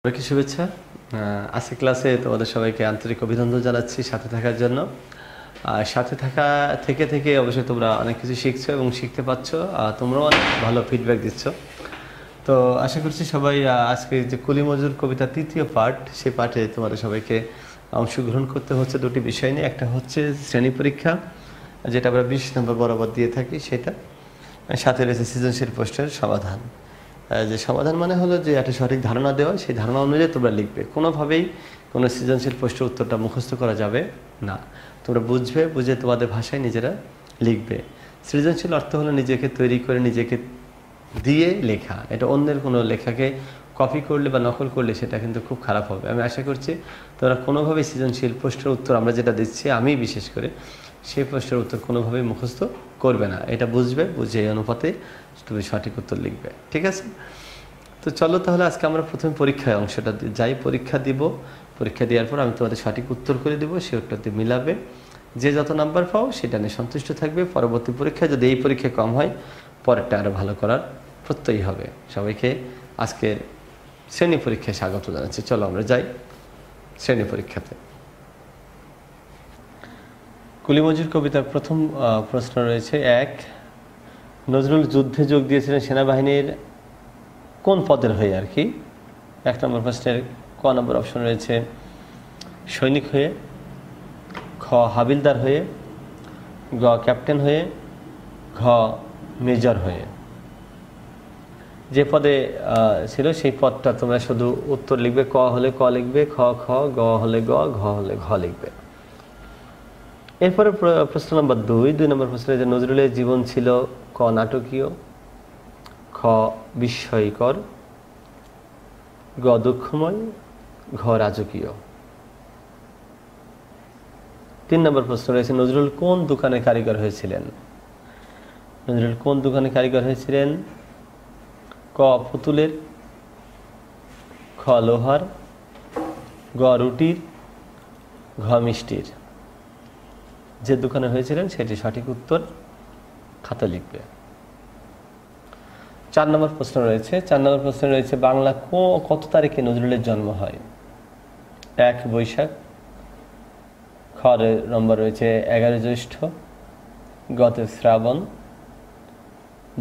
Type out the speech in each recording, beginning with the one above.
সবাইকে শুভেচ্ছা। আজকের ক্লাসে তোমাদের সবাইকে আন্তরিক অভিনন্দন জানাচ্ছি সাথে থাকার জন্য। সাথে থাকা থেকে অবশ্যই তোমরা অনেক কিছু শিখছো এবং শিখতে পাচ্ছ, তোমরাও অনেক ভালো ফিডব্যাক দিচ্ছ। তো আশা করছি সবাই আজকে যে কুলি মজুর কবিতা তৃতীয় পার্ট, সেই পাঠে তোমাদের সবাইকে অংশগ্রহণ করতে হচ্ছে দুটি বিষয় নিয়ে। একটা হচ্ছে শ্রেণী পরীক্ষা, যেটা আমরা 20 নম্বর বরাবর দিয়ে থাকি, সেটা সাথে রয়েছে সৃজনশীল প্রশ্নের সমাধান। যে সমাধান মানে হলো যে একটা সঠিক ধারণা দেওয়া, সেই ধারণা অনুযায়ী তোমরা লিখবে। কোনোভাবেই কোনো সৃজনশীল প্রশ্নের উত্তরটা মুখস্থ করা যাবে না, তোমরা বুঝবে, বুঝে তোমাদের ভাষায় নিজেরা লিখবে। সৃজনশীল অর্থ হলো নিজেকে তৈরি করে নিজেকে দিয়ে লেখা। এটা অন্যের কোনো লেখাকে কপি করলে বা নকল করলে সেটা কিন্তু খুব খারাপ হবে। আমি আশা করছি তোমরা কোনোভাবেই সৃজনশীল প্রশ্নের উত্তর আমরা যেটা দিচ্ছি, আমি বিশেষ করে, সেই প্রশ্নের উত্তর কোনোভাবেই মুখস্থ করবে না। এটা বুঝবে, বুঝে এই অনুপাতে তুমি সঠিক উত্তর লিখবে। ঠিক আছে? তো চলো তাহলে আজকে আমরা প্রথমে পরীক্ষায় অংশটা যাই। পরীক্ষা দিব, পরীক্ষা দেওয়ার পর আমি তোমাদের সঠিক উত্তর করে দেবো, সে উত্তরটি মিলাবে। যে যত নাম্বার পাও সেটা নিয়ে সন্তুষ্ট থাকবে। পরবর্তী পরীক্ষায় যদি এই পরীক্ষায় কম হয়, পরেরটা আরও ভালো করার প্রত্যয়ী হবে। সবাইকে আজকের শ্রেণী পরীক্ষায় স্বাগত জানাচ্ছি। চলো আমরা যাই শ্রেণী পরীক্ষাতে। কুলি মজুর কবিতার প্রথম প্রশ্ন রয়েছে 1, নজরুল যুদ্ধে যোগ দিয়েছিলেন সেনাবাহিনীর কোন পদের হয়ে? আর কি 1 নম্বর প্রশ্নের ক নম্বর অপশন রয়েছে সৈনিক হয়ে, খ হাবিলদার হয়ে, গ ক্যাপ্টেন হয়ে, ঘ মেজর হয়ে। যে পদে ছিল সেই পদটা তোমরা শুধু উত্তর লিখবে। ক হলে ক লিখবে, খ খ, গ হলে গ, ঘ হলে ঘ লিখবে। এরপরে প্রশ্ন নম্বর 2 নম্বর প্রশ্ন যে নজরুলের জীবন ছিল ক নাটকীয়, খ বিস্ময়কর, গ দুঃখময়, ঘ রাজকীয়। 3 নম্বর প্রশ্ন রয়েছে নজরুল কোন দোকানে কারিগর হয়েছিলেন? নজরুল কোন দোকানে কারিগর হয়েছিলেন? ক পুতুলের, খ লোহার, গ রুটির, ঘ মিষ্টির। যে দোকানে হয়েছিলেন সেটি সঠিক উত্তর খাতা লিখবে। 4 নম্বর প্রশ্ন রয়েছে বাংলা কত তারিখে নজরুলের জন্ম হয়? 1 বৈশাখ, খ নম্বর রয়েছে 11 জ্যৈষ্ঠ, গতে শ্রাবণ,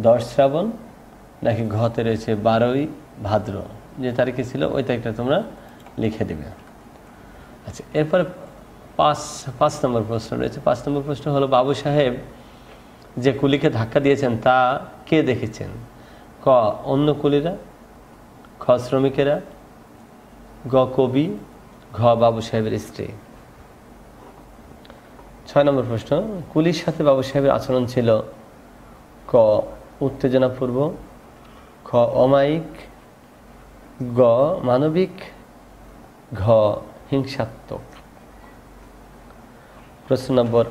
10 শ্রাবণ, নাকি ঘতে রয়েছে 12ই ভাদ্র। যে তারিখে ছিল ওই তারিখটা তোমরা লিখে দেবে। আচ্ছা, এরপরে 5 নম্বর প্রশ্ন রয়েছে। 5 নম্বর প্রশ্ন হলো বাবু সাহেব যে কুলিকে ধাক্কা দিয়েছেন তা কে দেখেছেন? ক অন্য কুলিরা, খ শ্রমিকেরা, গ কবি, ঘ বাবু সাহেবের স্ত্রী। 6 নম্বর প্রশ্ন কুলির সাথে বাবু সাহেবের আচরণ ছিল ক উত্তেজনাপূর্ব, খ অমায়িক, গ মানবিক, ঘ হিংসাত্মক। প্রশ্ন নম্বর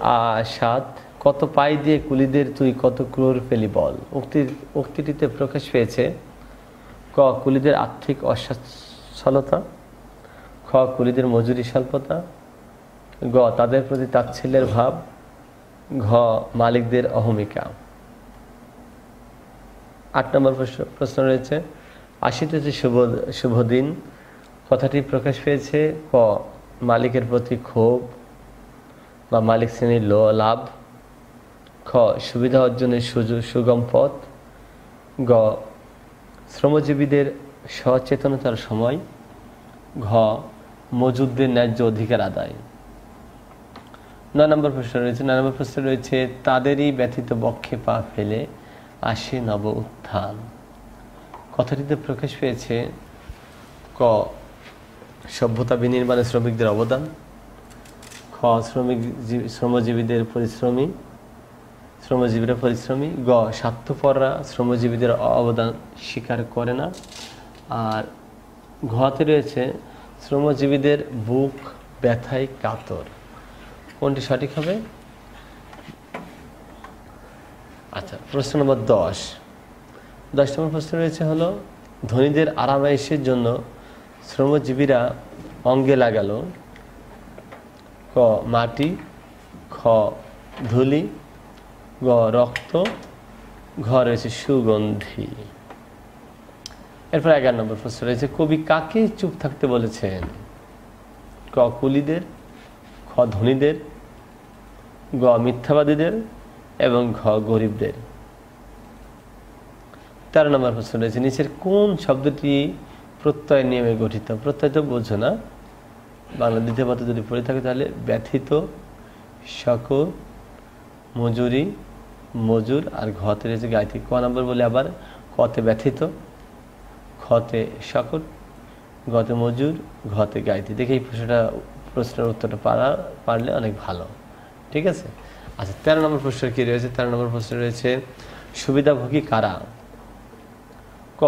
7 কত পাই দিয়ে কুলিদের তুই কত ক্রোড় পেলি বল? উক্তিটিতে প্রকাশ পেয়েছে ক কুলিদের আর্থিক অসচ্ছলতা, খ কুলিদের মজুরি স্বল্পতা, গ তাদের প্রতি তাচ্ছিল্যের ভাব, ঘ মালিকদের অহমিকা। 8 নম্বর প্রশ্ন রয়েছে আসিতেছে শুভ দিন কথাটি প্রকাশ পেয়েছে ক মালিকের প্রতি ক্ষোভ বা মালিক শ্রেণীর লাভ, খ সুবিধা অর্জনের সুগম পথ, গ শ্রমজীবীদের সচেতনতার সময়, ঘ মজুরদের ন্যায্য অধিকার আদায়। 9 নম্বর প্রশ্ন রয়েছে তাদেরই ব্যথিত বক্ষে পা ফেলে আসে নব উত্থান। কথাটিতে প্রকাশ পেয়েছে ক সভ্যতা বিনির্মাণে শ্রমিকদের অবদান, খ শ্রমজীবীরা পরিশ্রমী, গ স্বার্থপররা শ্রমজীবীদের অবদান স্বীকার করে না, আর ঘতে রয়েছে শ্রমজীবীদের বুক ব্যথায় কাতর। কোনটি সঠিক হবে? আচ্ছা, প্রশ্ন নম্বর 10 নম্বর প্রশ্ন রয়েছে হলো ধনীদের আরামায়েশের জন্য শ্রমজীবীরা অঙ্গে লাগালো ক মাটি, খ ধুলি, গ রক্ত, ঘ রয়েছে সুগন্ধি। এরপর 11 নম্বর প্রশ্ন রয়েছে, কবি কাকে চুপ থাকতে বলেছেন? ক কুলীদের, খ ধনীদের, গ মিথ্যাবাদীদের এবং ঘ গরিবদের। 13 নম্বর প্রশ্ন রয়েছে, নিচের কোন শব্দটি প্রত্যয় নিয়মে গঠিত? প্রত্যয় তো বোঝো না, বাংলা দ্বিতীয় পত্র যদি পড়ে থাকে তাহলে ব্যথিত, শকর, মজুরি, মজুর, আর ঘতে রয়েছে গাইতি। ক নম্বর বলে আবার কতে ব্যথিত, খতে শকর, গতে মজুর, ঘতে গাইতি। দেখে এই প্রশ্নের উত্তরটা পারলে অনেক ভালো, ঠিক আছে। আচ্ছা 13 নম্বর প্রশ্ন কি রয়েছে? 13 নম্বর প্রশ্ন রয়েছে, সুবিধাভোগী কারা? ক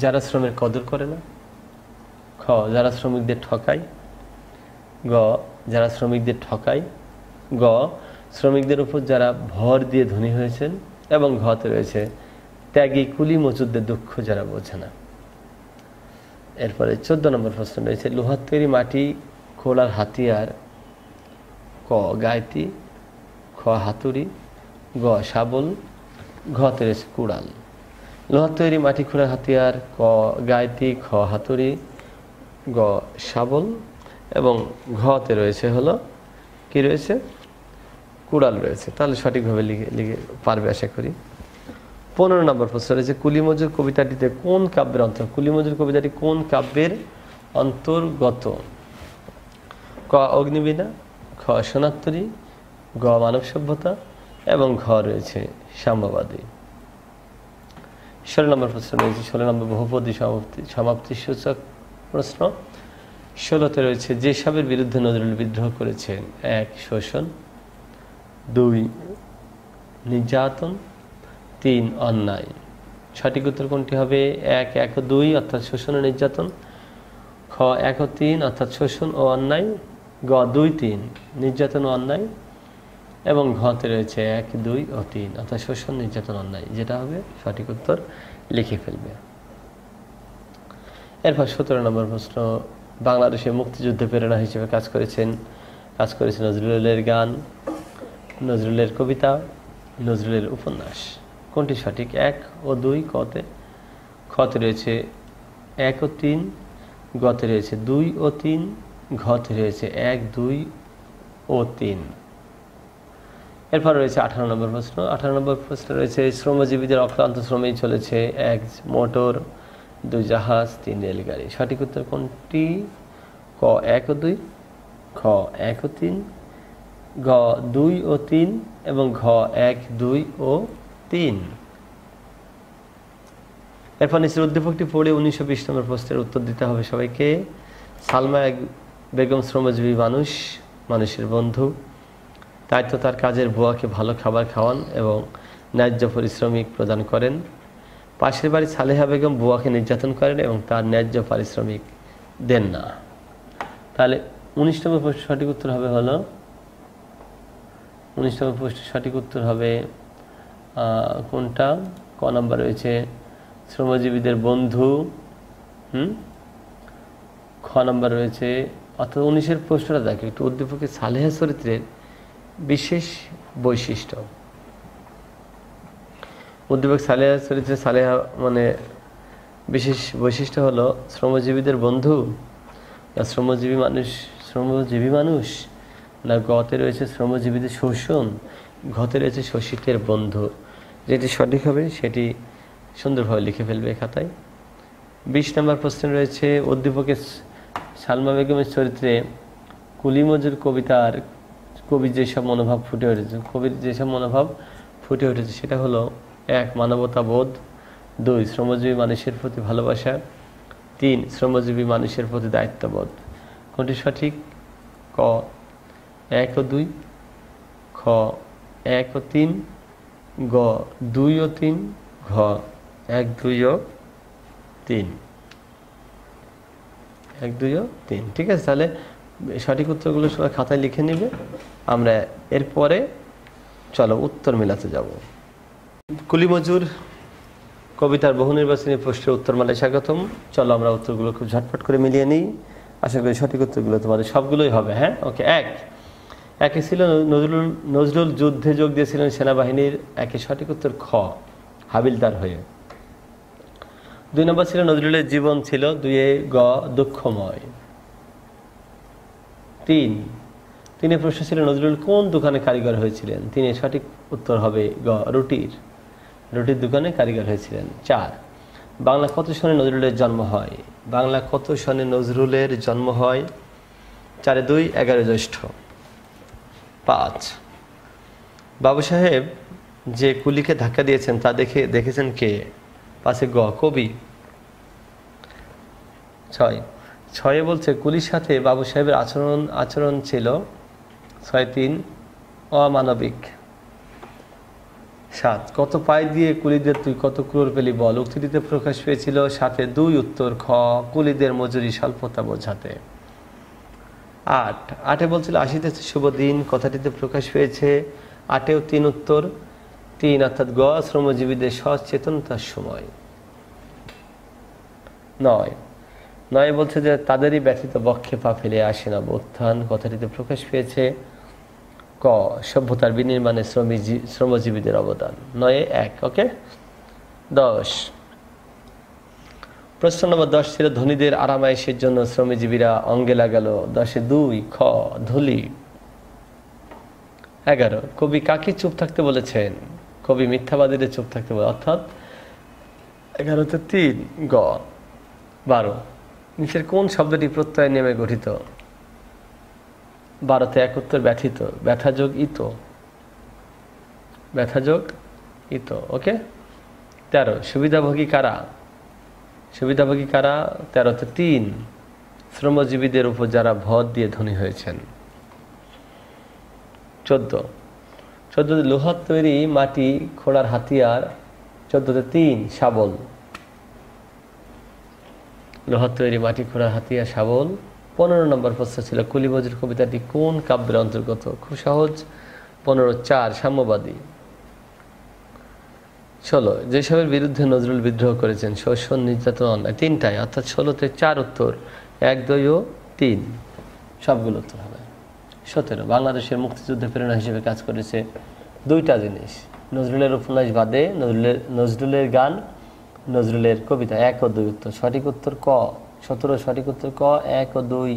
যারা শ্রমের কদর করে না, খ যারা শ্রমিকদের ঠকায়, গ যারা শ্রমিকদের ঠকায়, গ শ্রমিকদের উপর যারা ভর দিয়ে ধনী হয়েছেন, এবং ঘতে রয়েছে ত্যাগী কুলি মজুরদের দুঃখ যারা বোঝে না। এরপরে 14 নম্বর প্রশ্ন রয়েছে, লোহার তৈরি মাটি খোলার হাতিয়ার? ক গাইতি, খ হাতুড়ি, গ শাবল, ঘতে রয়েছে কুড়াল। লোহার তৈরি মাটি খোলার হাতিয়ার, ক গাইতি, খ হাতুড়ি, গ শাবল, এবং ঘতে রয়েছে হলো কি রয়েছে, কুড়াল রয়েছে। তাহলে সঠিকভাবে লিখে পারবে আশা করি। 15 নম্বর প্রশ্ন রয়েছে, কুলিমজুর কবিতাটিতে কোন কাব্যের অন্তর্গত? কুলিমজুর কবিতাটি কোন কাব্যের অন্তর্গত? ক অগ্নিবীণা, খ সোনাত্তরী, গ মানব সভ্যতা, এবং ঘ রয়েছে সাম্যবাদী। 16 নম্বর প্রশ্ন রয়েছে, 16 নম্বর বহুপদী সমাপ্তি সূচক প্রশ্ন। 16তে রয়েছে, যেসবের বিরুদ্ধে নজরুল বিদ্রোহ করেছেন? 1 শোষণ, 2 নির্যাতন, 3 অন্যায়। সঠিক উত্তর কোনটি হবে? 1, 1 ও 2 অর্থাৎ শোষণ ও নির্যাতন, খ 1 ও 3 অর্থাৎ শোষণ ও অন্যায়, গ 2, 3 নির্যাতন ও অন্যায়, এবং ঘতে রয়েছে 1, 2 ও 3 অর্থাৎ শোষণ, নির্যাতন, অন্যায়। যেটা হবে সঠিক উত্তর লিখে ফেলবে। এরপর 17 নম্বর প্রশ্ন, বাংলাদেশে মুক্তিযুদ্ধে প্রেরণা হিসেবে কাজ করেছে নজরুলের গান, নজরুলের কবিতা, নজরুলের উপন্যাস। কোনটি সঠিক? 1 ও 2 কতে, খতে রয়েছে 1 ও 3, গতে রয়েছে 2 ও 3, ঘতে রয়েছে 1, 2 ও 3। এরপর রয়েছে 18 নম্বর প্রশ্ন। 18 নম্বর প্রশ্ন রয়েছে, শ্রমজীবীদের অক্লান্ত শ্রমেই চলেছে 1 মোটর, 2 জাহাজ, 3 রেলগাড়ি। সঠিক উত্তর কোনটি? ক 1 ও 2, খ 1 ও 3, গ 2 ও 3, এবং ঘ 1, 2 ও 3। এরপর নিচের উদ্দীপকটি পড়ে 1920 নম্বর প্রশ্নের উত্তর দিতে হবে সবাইকে। সালমা বেগম শ্রমজীবী মানুষের বন্ধু, তাই তো তার কাজের বুয়াকে ভালো খাবার খাওয়ান এবং ন্যায্য পারিশ্রমিক প্রদান করেন। পাশের বাড়ি সালেহা বেগম বুয়াকে নির্যাতন করেন এবং তার ন্যায্য পারিশ্রমিক দেন না। তাহলে 19 নম্বর প্রশ্নের সঠিক উত্তর হবে হলো 19 নম্বর প্রশ্নের সঠিক উত্তর হবে কোনটা? ক নাম্বার রয়েছে শ্রমজীবীদের বন্ধু, খ নাম্বার রয়েছে, অর্থাৎ 19-এর প্রশ্নটা দেখে একটু উদ্দীপকের সালেহা চরিত্রের বিশেষ বৈশিষ্ট্য। উদ্দীপক সালেহা চরিত্রে সালেহা মানে বিশেষ বৈশিষ্ট্য হলো শ্রমজীবীদের বন্ধু, না শ্রমজীবী মানুষ, না গতে রয়েছে শ্রমজীবীদের শোষণ, ঘতে রয়েছে শোষিতের বন্ধু। যেটি সঠিক হবে সেটি সুন্দরভাবে লিখে ফেলবে খাতায়। 20 নম্বর প্রশ্ন রয়েছে, উদ্দীপকের সালমা বেগমের চরিত্রে কুলিমজুর কবিতার কবির যেসব মনোভাব ফুটে উঠেছে সেটা হলো 1 মানবতাবোধ, 2 শ্রমজীবী মানুষের প্রতি ভালোবাসা, 3 শ্রমজীবী মানুষের প্রতি দায়িত্ববোধ। কোনটি সঠিক? ক 1 ও 2, খ 1 ও 3, গ 2 ও 3, ঘ 1, 2 ও 3। 1, 2 ও 3। ঠিক আছে, তাহলে সঠিক উত্তরগুলো সবাই খাতায় লিখে নিবে। আমরা এরপরে চলো উত্তর মেলাতে যাব। কুলিমজুর কবিতার বহু নির্বাচনী প্রশ্নের উত্তরমালায় স্বাগতম। চলো আমরা উত্তরগুলো খুব ঝটপট করে মিলিয়ে নিই। আশা করি সঠিক উত্তরগুলো তোমাদের সবগুলোই হবে। হ্যাঁ, ওকে। 1 ছিল নজরুল যুদ্ধে যোগ দিয়েছিলেন সেনাবাহিনীর। 1 সঠিক উত্তর খ হাবিলদার হয়ে। 2 নম্বর ছিল নজরুলের জীবন ছিল 2 গ দুঃখময়। 3 প্রশ্ন ছিল নজরুল কোন দোকানে কারিগর হয়েছিলেন? 3 সঠিক উত্তর হবে গ রুটির দোকানে কারিগর হয়েছিলেন। 4 বাংলা কত সনে নজরুলের জন্ম হয়? বাংলা কত সনে নজরুলের জন্ম হয়? 4 2 11 জ্যৈষ্ঠ। 5 বাবু সাহেব যে কুলিকে ধাক্কা দিয়েছেন তা দেখেছেন কে? 5 গ কবি। 6 বলছে কুলির সাথে বাবু সাহেবের আচরণ ছিল 6 3 অমানবিক। 7 কত পাই দিয়ে কুলিদের তুই কত ক্রোর পেলি বল? উক্তিটিতে প্রকাশ পেয়েছিল 7 2 উত্তর খ কুলিদের মজুরি স্বল্পতা বোঝাতে। 8 বলছিল আসিতেছে শুভ দিন কথাটিতে প্রকাশ পেয়েছে 8 3 উত্তর 3 অর্থাৎ গ শ্রমজীবীদের সচেতনতার সময়। 9 বলছে যে তাদেরই ব্যথিত বক্ষে পা ফেলে আসে না উত্থান কথাটিতে প্রকাশ পেয়েছে ক সভ্যতার বিনির্মাণে শ্রমজীবীদের অবদান। 9 1 ওকে। 10 প্রশ্ন নম্বর 10 ছিল ধনীদের আরামায়েশের জন্য শ্রমজীবীরা অঙ্গে লাগালো 10 2 খ ধুলি। 11 কবি কাকে চুপ থাকতে বলেছেন? কবি মিথ্যাবাদীদের চুপ থাকতে বলে অর্থাৎ 11 3 গ। 12 নিচের কোন শব্দটি প্রত্যয় নেমে গঠিত? 12 1 উত্তর ব্যথিত ব্যথাযোগ ইত ওকে। 13 সুবিধাভোগী কারা? 13 3 শ্রমজীবীদের উপর যারা ভর দিয়ে ধনী হয়েছেন। 14 লোহার তৈরি মাটি খোঁড়ার হাতিয়ার 14 3 শাবল। লোহার তৈরি মাটি খোঁড়ার হাতিয়ার শাবল। 15 নম্বর প্রশ্ন ছিল কুলি মজুর কবিতাটি কোন কাব্যের অন্তর্গত? খুব সহজ। 15 4 সাম্যবাদী। 16 যেসবের বিরুদ্ধে নজরুল বিদ্রোহ করেছেন শোষণ নির্যাতন অন্যায় 3টায় অর্থাৎ 16তে 4 উত্তর 1 2 ও 3 সবগুলো উত্তর হবে। 17 বাংলাদেশের মুক্তিযুদ্ধে প্রেরণা হিসেবে কাজ করেছে 2টা জিনিস নজরুলের উপন্যাস বাদে নজরুলের গান নজরুলের কবিতা 1 ও 2 উত্তর সঠিক উত্তর ক। 17 সঠিক উত্তর ক 1 ও 2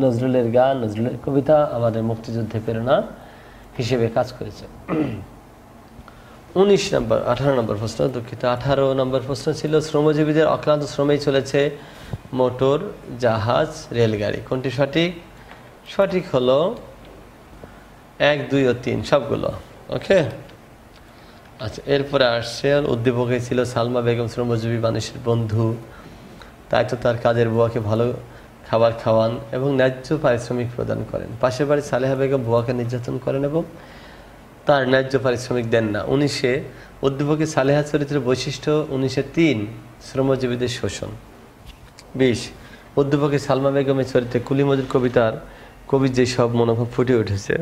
নজরুলের গান নজরুলের কবিতা আমাদের মুক্তিযুদ্ধে প্রেরণা হিসেবে কাজ করেছে। 18 নম্বর প্রশ্ন দুঃখিত 18 নম্বর প্রশ্ন ছিল শ্রমজীবীদের অক্লান্ত শ্রমেই চলেছে মোটর জাহাজ রেলগাড়ি কোনটি সঠিক? সঠিক হলো 1 2 ও 3 সবগুলো ওকে। আচ্ছা এরপরে আসছে উদ্দীপকে ছিল সালমা বেগম শ্রমজীবী মানুষের বন্ধু তাই তো তার কাজের বুয়াকে ভালো খাবার খাওয়ান এবং ন্যায্য পারিশ্রমিক প্রদান করেন। পাশের বাড়ির সালেহা বেগম বুয়াকে নির্যাতন করেন এবং তার ন্যায্য পারিশ্রমিক দেন না। 19 উদ্দীপকে সালেহা চরিত্রের বৈশিষ্ট্য 19 3 শ্রমজীবীদের শোষণ। 20 উদ্দীপকে সালমা বেগমের চরিত্রে কুলি মজুর কবিতার কবির যেসব মনোভাব ফুটে উঠেছে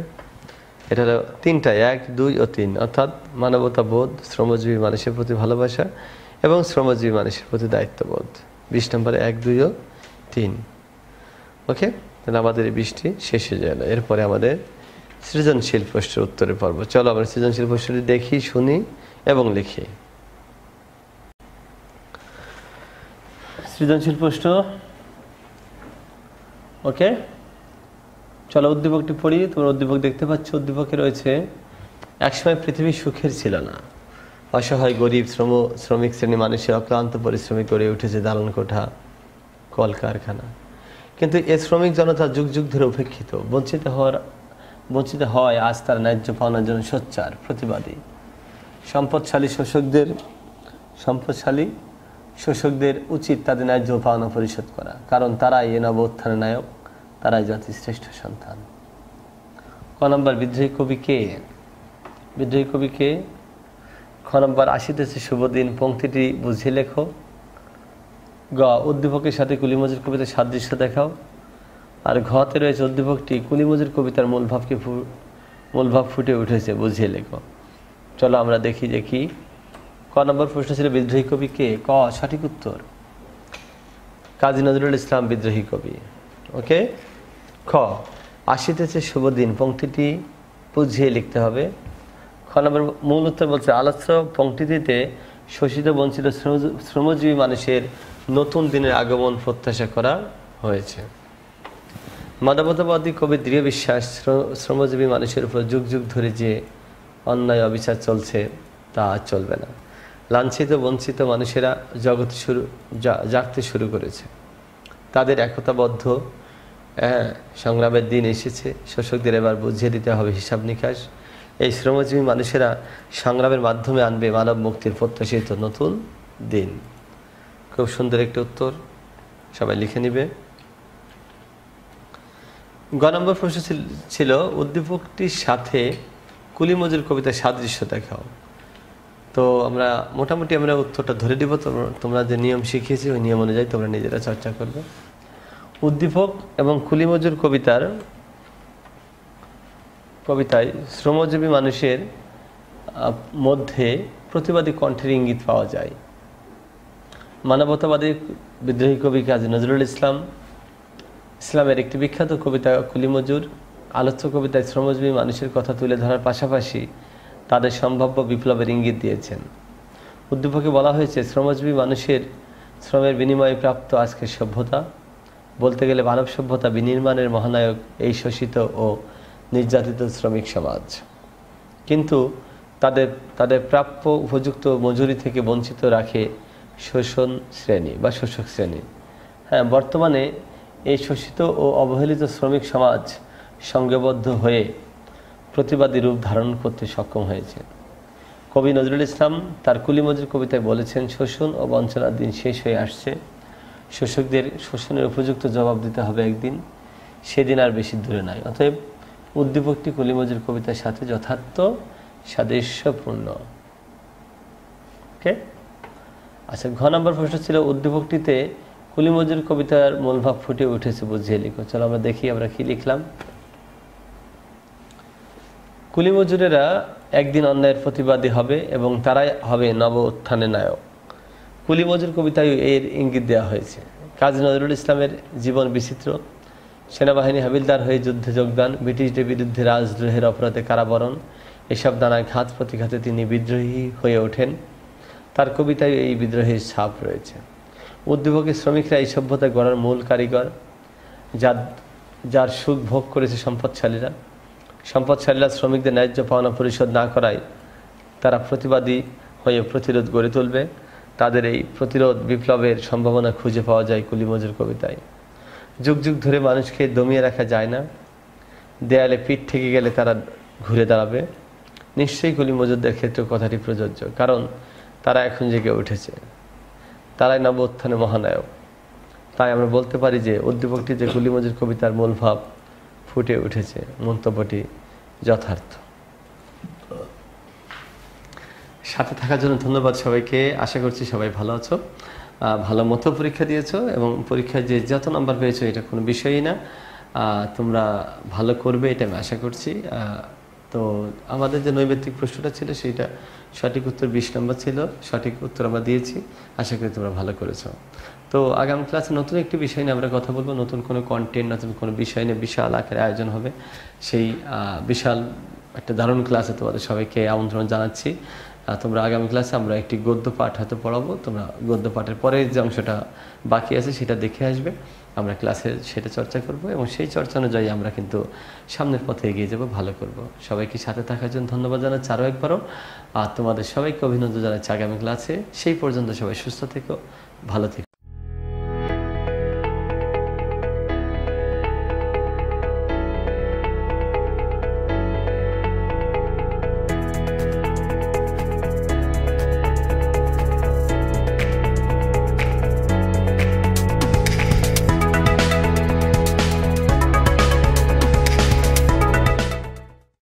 এটা হলো 3টায় 1 2 ও 3 অর্থাৎ মানবতাবোধ শ্রমজীবী মানুষের প্রতি ভালোবাসা এবং শ্রমজীবী মানুষের প্রতি দায়িত্ববোধ। 20 নম্বরে 1 2 ও 3 ওকে। তাহলে আমাদের এই 20টি শেষ হয়ে গেল। এরপরে আমাদের সৃজনশীল প্রশ্নের উত্তরের পর্ব। চলো আমরা সৃজনশীল প্রশ্নটি দেখি শুনি এবং লিখি। সৃজনশীল প্রশ্ন ওকে। চলো উদ্দীপকটি পড়ি। তোমরা উদ্দীপক দেখতে পাচ্ছ। উদ্দীপকে রয়েছে একসময় পৃথিবী সুখের ছিল না অসহায় গরিব শ্রমিক শ্রেণী মানুষের অক্লান্ত পরিশ্রমে গড়ে উঠেছে দালান কোঠা কলকারখানা কিন্তু এ শ্রমিক জনতা যুগ যুগ ধরে উপেক্ষিত বঞ্চিত হয় আজ তার ন্যায্য পাওনার জন্য সোচ্চার প্রতিবাদী। সম্পদশালী শোষকদের উচিত তাদের ন্যায্য পাওনা পরিশোধ করা কারণ তারাই এ নব উত্থানের নায়ক তারাই জাতির শ্রেষ্ঠ সন্তান। ক নম্বর বিদ্রোহী কবি কে? খ নম্বর আসিতেছে শুভ দিন পংক্তিটি বুঝিয়ে লেখো। গ উদ্দীপকের সাথে কুলি মজুর কবিতার সাদৃশ্য দেখাও। আর ঘতে রয়েছে উদ্দীপকটি কুলি মজুর কবিতার মূলভাব ফুটে উঠেছে বুঝিয়ে লেখো। চলো আমরা দেখি যে কি। ক নম্বর প্রশ্ন ছিল বিদ্রোহী কবি কে? ক সঠিক উত্তর কাজী নজরুল ইসলাম বিদ্রোহী কবি ওকে। খ আসিতেছে শুভ দিন পংক্তিটি বুঝিয়ে লিখতে হবে। খ নম্বর মূল উত্তর বলছে আলোচ্য পংক্তিটিতে শোষিত বঞ্চিত শ্রমজীবী মানুষের নতুন দিনের আগমন প্রত্যাশা করা হয়েছে। মানবতাবাদী কবির দৃঢ় বিশ্বাস, শ্রমজীবী মানুষের উপর যুগ যুগ ধরে যে অন্যায় অবিচার চলছে তা চলবে না। লাঞ্ছিত বঞ্চিত মানুষেরা জগতে জাগতে শুরু করেছে। তাদের একতাবদ্ধ সংগ্রামের দিন এসেছে। শোষকদের এবার বুঝিয়ে দিতে হবে হিসাব নিকাশ। এই শ্রমজীবী মানুষেরা সংগ্রামের মাধ্যমে আনবে মানব মুক্তির প্রত্যাশিত নতুন দিন। খুব সুন্দর একটি উত্তর, সবাই লিখে নিবে। গ নম্বর প্রশ্ন ছিল উদ্দীপকটির সাথে কুলি মজুর কবিতার সাদৃশ্য দেখাও। তো আমরা মোটামুটি উত্তরটা ধরে দিব। তোমরা যে নিয়ম শিখিয়েছি ওই নিয়ম অনুযায়ী তোমরা নিজেরা চর্চা করবে। উদ্দীপক এবং কুলি মজুর কবিতায় শ্রমজীবী মানুষের মধ্যে প্রতিবাদী কণ্ঠের ইঙ্গিত পাওয়া যায়। মানবতাবাদী বিদ্রোহী কবি কাজী নজরুল ইসলামের একটি বিখ্যাত কবিতা কুলি মজুর আলোচ্য কবিতায় শ্রমজীবী মানুষের কথা তুলে ধরার পাশাপাশি তাদের সম্ভাব্য বিপ্লবের ইঙ্গিত দিয়েছেন। উদ্দীপকে বলা হয়েছে, শ্রমজীবী মানুষের শ্রমের বিনিময়ে প্রাপ্ত আজকের সভ্যতা, বলতে গেলে মানব সভ্যতা বিনির্মাণের মহানায়ক এই শোষিত ও নির্যাতিত শ্রমিক সমাজ। কিন্তু তাদের প্রাপ্য উপযুক্ত মজুরি থেকে বঞ্চিত রাখে শোষণ শ্রেণী বা শোষক শ্রেণী। হ্যাঁ, বর্তমানে এই শোষিত ও অবহেলিত শ্রমিক সমাজ সংঘবদ্ধ হয়ে প্রতিবাদী রূপ ধারণ করতে সক্ষম হয়েছে। কবি নজরুল ইসলাম তার কুলি মজুর কবিতায় বলেছেন, শোষণ ও বঞ্চনার দিন শেষ হয়ে আসছে। শোষকদের শোষণের উপযুক্ত জবাব দিতে হবে একদিন, সেদিন আর বেশি দূরে নয়। অতএব উদ্দীপকটি কুলি মজুর কবিতার সাথে যথার্থ সাদৃশ্যপূর্ণ। ওকে, আচ্ছা, ঘ নম্বর প্রশ্ন ছিল উদ্দীপকটিতে কুলি মজুর কবিতার মূলভাব ফুটে উঠেছে, বুঝিয়ে লিখো। চলো আমরা দেখি আমরা কি লিখলাম। কুলি মজুরেরা একদিন অন্যায়ের প্রতিবাদী হবে এবং তারাই হবে নব উত্থানের নায়ক। কুলি মজুর কবিতায় এর ইঙ্গিত দেওয়া হয়েছে। কাজী নজরুল ইসলামের জীবন বিচিত্র। সেনাবাহিনী হাবিলদার হয়ে যুদ্ধে যোগদান, ব্রিটিশদের বিরুদ্ধে রাজদ্রোহের অপরাধে কারাবরণ, এসব নানায় ঘাত প্রতিঘাতে তিনি বিদ্রোহী হয়ে ওঠেন। তার কবিতায় এই বিদ্রোহের ছাপ রয়েছে। উদ্দীপকের শ্রমিকরা এই সভ্যতা গড়ার মূল কারিগর, যার সুখ ভোগ করেছে সম্পদশালীরা। শ্রমিকদের ন্যায্য পাওনা পরিশোধ না করায় তারা প্রতিবাদী হয়ে প্রতিরোধ গড়ে তুলবে। তাদের এই প্রতিরোধ বিপ্লবের সম্ভাবনা খুঁজে পাওয়া যায় কুলি মজুর কবিতায়। যুগ যুগ ধরে মানুষকে দমিয়ে রাখা যায় না, দেয়ালে পিঠ ঠেকে গেলে তারা ঘুরে দাঁড়াবে। নিশ্চয়ই কুলি মজুরদের ক্ষেত্রে কথাটি প্রযোজ্য, কারণ তারা এখন জেগে উঠেছে, তারাই নব উত্থানের মহানায়ক। তাই আমরা বলতে পারি যে উদ্দীপকটি যে কুলি মজুর কবিতার মূল ভাব ফুটে উঠেছে, মন্তব্যটি যথার্থ। সাথে থাকার জন্য ধন্যবাদ সবাইকে। আশা করছি সবাই ভালো আছো, ভালো মতো পরীক্ষা দিয়েছো এবং পরীক্ষায় যে যত নাম্বার পেয়েছো এটা কোনো বিষয়ই না। তোমরা ভালো করবে এটা আমি আশা করছি। তো আমাদের যে নৈবেত্তিক প্রশ্নটা ছিল সেইটা সঠিক উত্তর 20 নম্বর ছিল, সঠিক উত্তর আমরা দিয়েছি। আশা করি তোমরা ভালো করেছো। তো আগামী ক্লাসে নতুন একটি বিষয় নিয়ে আমরা কথা বলবো, নতুন কোনো কন্টেন্ট, নতুন কোনো বিষয় নিয়ে বিশাল আকারে আয়োজন হবে। সেই বিশাল একটা দারুণ ক্লাসে তোমাদের সবাইকে আমন্ত্রণ জানাচ্ছি। তোমরা আগামী ক্লাসে আমরা একটি গদ্য পাঠ হয়তো পড়াবো। তোমরা গদ্য পাঠের পরের যে অংশটা বাকি আছে সেটা দেখে আসবে। আমরা ক্লাসে সেটা চর্চা করব এবং সেই চর্চা অনুযায়ী আমরা কিন্তু সামনের পথে এগিয়ে যাব, ভালো করব। সবাইকে সাথে থাকার জন্য ধন্যবাদ জানাচ্ছি আরও একবারও। আর তোমাদের সবাইকে অভিনন্দন জানাচ্ছি আগামী ক্লাসে। সেই পর্যন্ত সবাই সুস্থ থেকো, ভালো থেকো।